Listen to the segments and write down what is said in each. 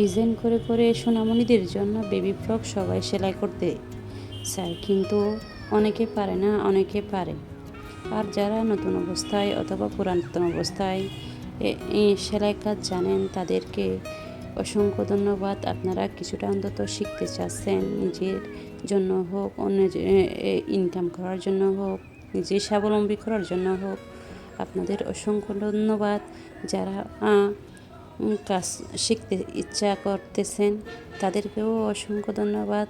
Design করে করে সোনামণিদের জন্য বেবি ফ্রক সবাই সেলাই করতে চায়, কিন্তু অনেকে পারে না, অনেকে পারে। আর যারা নতুন অবস্থায় অথবা পুরাতন অবস্থায় এই সেলাই কাজ জানেন তাদেরকে অসংখ্য ধন্যবাদ। আপনারা কিছুটা অন্তত শিখতে চাচ্ছেন, নিজের জন্য হোক, অন্য ইনকাম করার জন্য হোক, নিজে স্বাবলম্বী করার জন্য হোক, আপনাদের অসংখ্য ধন্যবাদ। যারা কাজ শিখতে ইচ্ছা করতেছেন তাদেরকেও অসংখ্য ধন্যবাদ।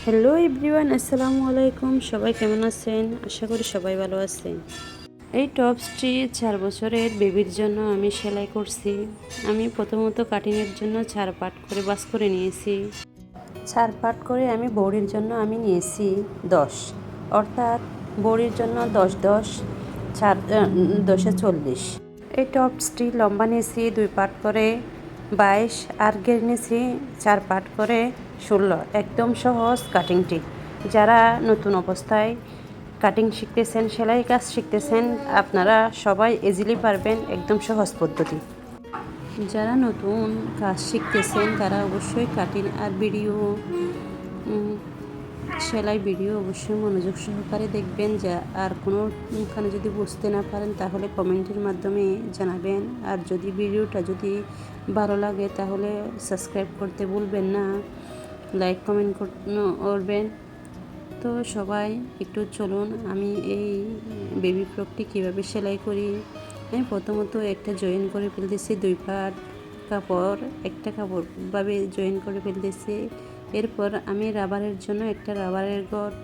হ্যালো এভরিওয়ান, আসসালামু আলাইকুম। সবাই কেমন আছেন? আশা করি সবাই ভালো আছেন। এই টপসটি 4 বছরের বেবির জন্য আমি সেলাই করছি। আমি প্রথমত কাটিংয়ের জন্য 4 পার্ট করে বাস করে নিয়েছি। 4 পার্ট করে আমি বড়ির জন্য আমি নিয়েছি 10, অর্থাৎ বড়ির জন্য 10 10 4 10 40। এই টপসটি লম্বা নিয়েছি 2 পার্ট করে 22, আর ঘের নিয়েছি 4 পার্ট করে 16। একদম সহজ কাটিংটি। যারা নতুন অবস্থায় কাটিং শিখতেছেন, সেলাই কাজ শিখতেছেন, আপনারা সবাই ইজিলি পারবেন। একদম সহজ পদ্ধতি। যারা নতুন কাজ শিখতেছেন তারা অবশ্যই কাটিং আর ভিডিও, সেলাই ভিডিও অবশ্যই মনোযোগ সহকারে দেখবেন। যা আর কোনোখানে যদি বুঝতে না পারেন তাহলে কমেন্টের মাধ্যমে জানাবেন। আর যদি ভিডিওটা যদি ভালো লাগে তাহলে সাবস্ক্রাইব করতে ভুলবেন না, লাইক কমেন্ট করবেন। তো সবাই একটু চলুন আমি এই বেবি ফ্রকটি কীভাবে সেলাই করি। আমি প্রথমত একটা জয়েন করে ফেলতেছি, 2 পার্ট কাপড় একটা কাপড়ভাবে জয়েন করে ফেলতেছি। এরপর আমি রাবারের জন্য একটা রাবারের গট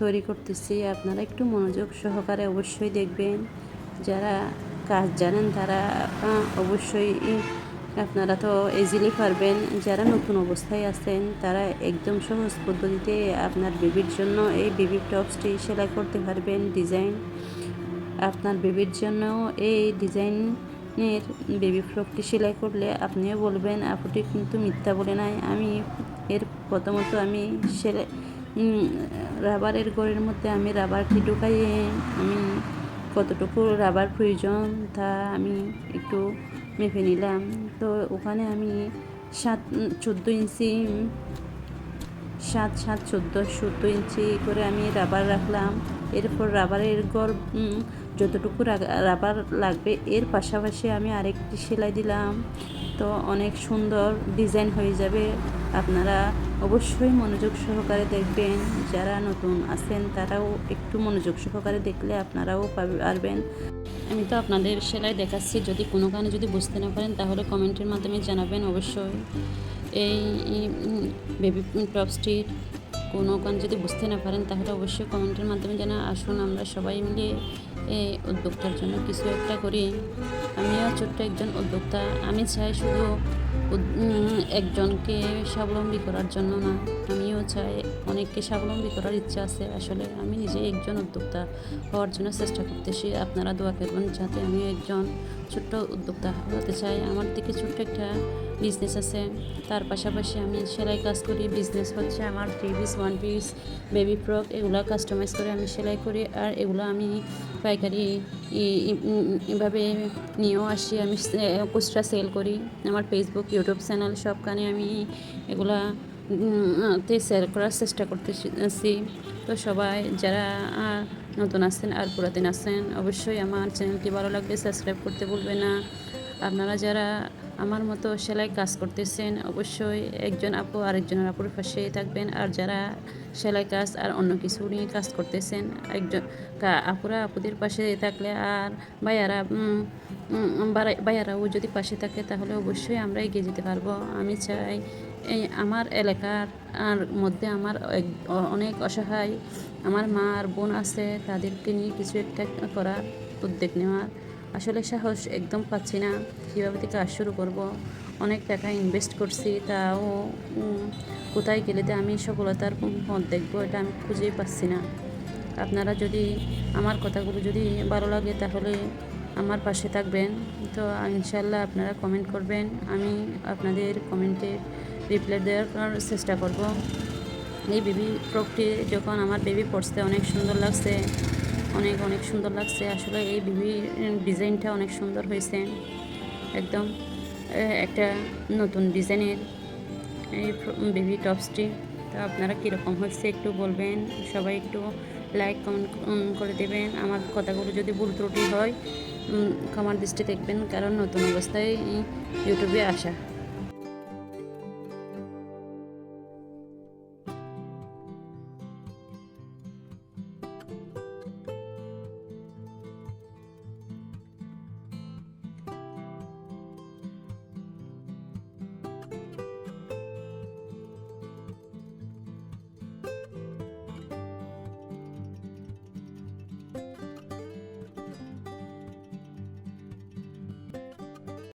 তৈরি করতেছি। আপনারা একটু মনোযোগ সহকারে অবশ্যই দেখবেন। যারা কাজ জানেন তারা অবশ্যই আপনারা তো ইজিলি পারবেন। যারা নতুন অবস্থায় আছেন তারা একদম সহজ পদ্ধতিতে আপনার বেবির জন্য এই বেবি টপসটি সেলাই করতে পারবেন। ডিজাইন আপনার বেবির জন্য এই ডিজাইনের বেবি ফ্রকটি সেলাই করলে আপনিও বলবেন আপুটি কিন্তু মিথ্যা বলে নাই। আমি প্রথমত আমি সেলাই রাবারের গড়ের মধ্যে আমি রাবারটি ঢুকাইয়ে আমি কতটুকু রাবার প্রয়োজন তা আমি একটু মেপে নিলাম। তো ওখানে আমি 14 ইঞ্চি 7 7 14 ইঞ্চি করে আমি রাবার রাখলাম। এরপর রাবারের গড় যতটুকু রাবার লাগবে এর পাশাপাশি আমি আরেকটি সেলাই দিলাম। তো অনেক সুন্দর ডিজাইন হয়ে যাবে। আপনারা অবশ্যই মনোযোগ সহকারে দেখবেন। যারা নতুন আছেন তারাও একটু মনোযোগ সহকারে দেখলে আপনারাও পারবেন। আমি তো আপনাদের সেলাই দেখাচ্ছি, যদি কোনোখানে যদি বুঝতে না পারেন তাহলে কমেন্টের মাধ্যমে জানাবেন অবশ্যই। এই বেবি টপসটির কোনোখানে যদি বুঝতে না পারেন তাহলে অবশ্যই কমেন্টের মাধ্যমে জানা। আসুন আমরা সবাই মিলে এই উদ্যোক্তার জন্য কিছু একটা করি। আমিও ছোট্ট একজন উদ্যোক্তা। আমি চাই শুধু একজনকে স্বাবলম্বী করার জন্য না, আমিও চাই অনেককে স্বাবলম্বী করার ইচ্ছা আছে। আসলে আমি নিজে একজন উদ্যোক্তা হওয়ার জন্য চেষ্টা করতেছি। আপনারা দোয়া করবেন যাতে আমি একজন ছোট্ট উদ্যোক্তা হতে চাই। আমার দিকে ছোট্ট একটা বিজনেস আছে, তার পাশাপাশি আমি সেলাই কাজ করি। বিজনেস হচ্ছে আমার 3 পিস 1 পিস বেবি ফ্রক, এগুলো কাস্টমাইজ করে আমি সেলাই করি। আর এগুলো আমি পাইকারি এভাবে নিয়েও আসি, আমি খুচরা সেল করি। আমার ফেসবুক, ইউটিউব চ্যানেল সবখানে আমি এগুলা সেল করার চেষ্টা করতেছি। তো সবাই যারা নতুন আছেন আর পুরাতন আছেন অবশ্যই আমার চ্যানেলটি ভালো লাগলে সাবস্ক্রাইব করতে ভুলবেন না। আপনারা যারা আমার মতো সেলাই কাজ করতেছেন অবশ্যই একজন আপু আরেকজনের আপুর পাশে থাকবেন। আর যারা সেলাই কাজ আর অন্য কিছু নিয়ে কাজ করতেছেন একজন আপুরা আপুদের পাশে থাকলে আর ভাইয়ারাও যদি পাশে থাকে তাহলে অবশ্যই আমরা এগিয়ে যেতে পারবো। আমি চাই এই আমার এলাকার আর মধ্যে আমার অনেক অসহায় আমার মা আর বোন আছে, তাদেরকে নিয়ে কিছু একটা করার উদ্যোগ নেওয়ার। আসলে সাহস একদম পাচ্ছি না কীভাবে থেকে কাজ শুরু করব। অনেক টাকা ইনভেস্ট করছি, তাও কোথায় গেলে আমি সফলতার পথ দেখবো এটা আমি খুঁজেই পাচ্ছি না। আপনারা যদি আমার কথাগুলো যদি ভালো লাগে তাহলে আমার পাশে থাকবেন। তো ইনশাল্লাহ আপনারা কমেন্ট করবেন, আমি আপনাদের কমেন্টে রিপ্লাই দেওয়ার চেষ্টা করব। এই বেবি ফ্রকটি যখন আমার বেবি পরতে অনেক সুন্দর লাগছে, অনেক অনেক সুন্দর লাগছে। আসলে এই বেবি ডিজাইনটা অনেক সুন্দর হয়েছে। একদম একটা নতুন ডিজাইনের এই বেবি টপসটি। তো আপনারা কীরকম হচ্ছে একটু বলবেন, সবাই একটু লাইক কমেন্ট করে দেবেন। আমার কথাগুলো যদি ভুল ত্রুটি হয় ক্ষমার দৃষ্টি দেখবেন, কারণ নতুন অবস্থায় ইউটিউবে আসা।